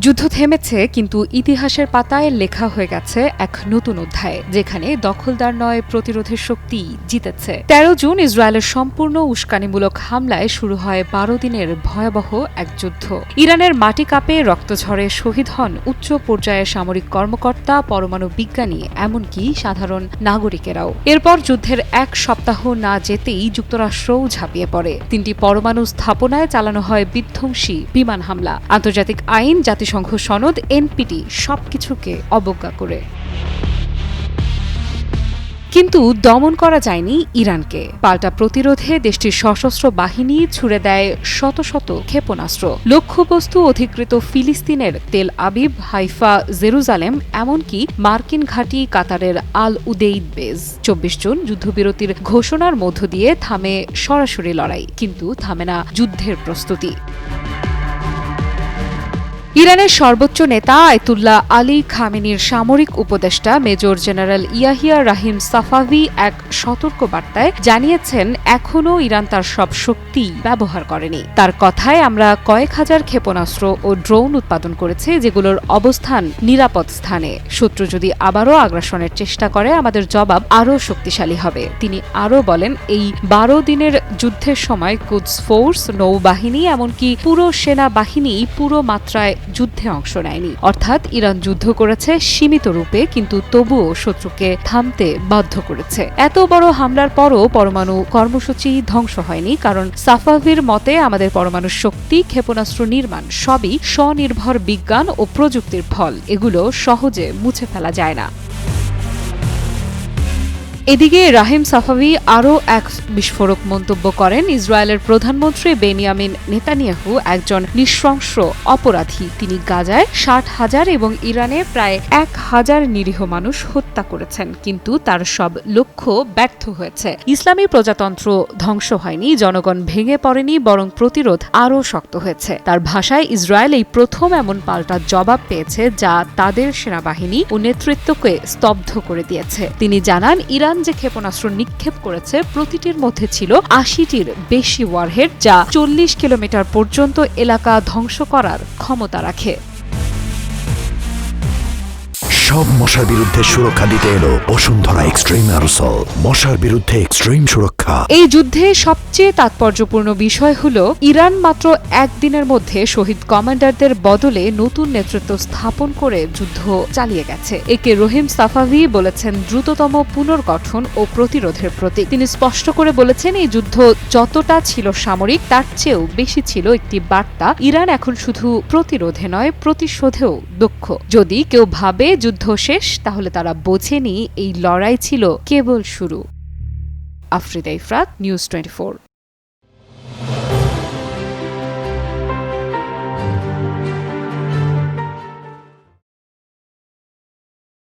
যুদ্ধ থেমেছে, কিন্তু ইতিহাসের পাতায় লেখা হয়ে গেছে এক নতুন অধ্যায়, যেখানে দখলদার নয় প্রতিরোধের শক্তি জিতেছে। ১৩ জুন ইসরায়েলের সম্পূর্ণ উস্কানিমূলক হামলায় শুরু হয় ১২ দিনের ভয়াবহ এক যুদ্ধ। ইরানের মাটি কাঁপে, রক্ত ঝরে, শহীদ হন উচ্চ পর্যায়ের সামরিক কর্মকর্তা, পরমাণু বিজ্ঞানী, এমনকি সাধারণ নাগরিকেরাও। এরপর যুদ্ধের এক সপ্তাহ না যেতেই যুক্তরাষ্ট্রও ঝাঁপিয়ে পড়ে। ৩টি পরমাণু স্থাপনায় চালানো হয় বিধ্বংসী বিমান হামলা। আন্তর্জাতিক আইন, জাতিসংঘ সনদ, এনপিটি সবকিছুকে অবজ্ঞা করে। কিন্তু দমন করা যায়নি ইরানকে। পাল্টা প্রতিরোধে দেশটির সশস্ত্র বাহিনী ছুড়ে দেয় শত শত ক্ষেপণাস্ত্র। লক্ষ্যবস্তু অধিকৃত ফিলিস্তিনের তেল আবিব, হাইফা, জেরুজালেম, এমনকি মার্কিন ঘাঁটি কাতারের আল উদেইদ বেজ। ২৪ জুন যুদ্ধবিরতির ঘোষণার মধ্য দিয়ে থামে সরাসরি লড়াই, কিন্তু থামে না যুদ্ধের প্রস্তুতি। ইরানের সর্বোচ্চ নেতা আয়াতুল্লাহ আলী খামেনির সামরিক উপদেষ্টা মেজর জেনারেল ইয়াহিয়া রাহিম সাফাভি এক সতর্ক বার্তায় জানিয়েছেন, এখনও ইরান তার সব শক্তি ব্যবহার করেনি। তার কথায়, আমরা কয়েক হাজার ক্ষেপণাস্ত্র ও ড্রোন উৎপাদন করেছি, যেগুলোর অবস্থান নিরাপদ স্থানে। শত্রু যদি আবারও আগ্রাসনের চেষ্টা করে, আমাদের জবাব আরও শক্তিশালী হবে। তিনি আরও বলেন, এই ১২ দিনের যুদ্ধের সময় কুদস ফোর্স, নৌবাহিনী, এমনকি পুরো সেনাবাহিনী পুরো মাত্রায় যুদ্ধে অংশ নেয়নি। অর্থাৎ ইরান যুদ্ধ করেছে সীমিত রূপে, কিন্তু তবুও শত্রুকে থামতে বাধ্য করেছে। এত বড় হামলার পরও পরমাণু কর্মসূচি ধ্বংস হয়নি, কারণ সাফাভির মতে আমাদের পরমাণু শক্তি, ক্ষেপণাস্ত্র নির্মাণ সবই স্বনির্ভর বিজ্ঞান ও প্রযুক্তির ফল। এগুলো সহজে মুছে ফেলা যায় না। এদিকে রাহিম সাফাভি আরও এক বিস্ফোরক মন্তব্য করেন, ইসরায়েলের প্রধানমন্ত্রী বেনিয়ামিন নেতানিয়াহু একজন নৃশংস অপরাধী। তিনি গাজায় ৬০,০০০ এবং ইরানে প্রায় ১,০০০ নিরীহ মানুষ হত্যা করেছেন, কিন্তু তার সব লক্ষ্য ব্যর্থ হয়েছে। ইসলামী প্রজাতন্ত্র ধ্বংস হয়নি, জনগণ ভেঙে পড়েনি, বরং প্রতিরোধ আরও শক্ত হয়েছে। তার ভাষায়, ইসরায়েল এই প্রথম এমন পাল্টা জবাব পেয়েছে যা তাদের সেনাবাহিনী ও নেতৃত্বকে স্তব্ধ করে দিয়েছে। তিনি জানান, ইরান যে ক্ষেপণাস্ত্র নিক্ষেপ করেছে প্রতিটির মধ্যে ছিল ৮০টির বেশি ওয়ারহেড, যা ৪০ কিলোমিটার পর্যন্ত এলাকা ধ্বংস করার ক্ষমতা রাখে। সব মশার বিরুদ্ধে সুরক্ষা দিতে এলো বসুন্ধরা এক্সট্রিম অ্যারোসল। মশার বিরুদ্ধে এক্সট্রিম সুরক্ষা। এই যুদ্ধে সবচেয়ে তাৎপর্যপূর্ণ বিষয় হল, ইরান মাত্র একদিনের মধ্যে শহীদ কমান্ডারদের বদলে নতুন নেতৃত্ব স্থাপন করে যুদ্ধ চালিয়ে গেছে। একে রহিম সাফাভি বলেছেন দ্রুততম পুনর্গঠন ও প্রতিরোধের প্রতীক। তিনি স্পষ্ট করে বলেছেন, এই যুদ্ধ যতটা ছিল সামরিক, তার চেয়েও বেশি ছিল একটি বার্তা। ইরান এখন শুধু প্রতিরোধে নয়, প্রতিশোধেও দক্ষ। যদি কেউ ভাবে যুদ্ধ শেষ, তাহলে তারা বোঝেনি এই লড়াই ছিল কেবল শুরু। আফরিদা ইফরাত, নিউজ 24।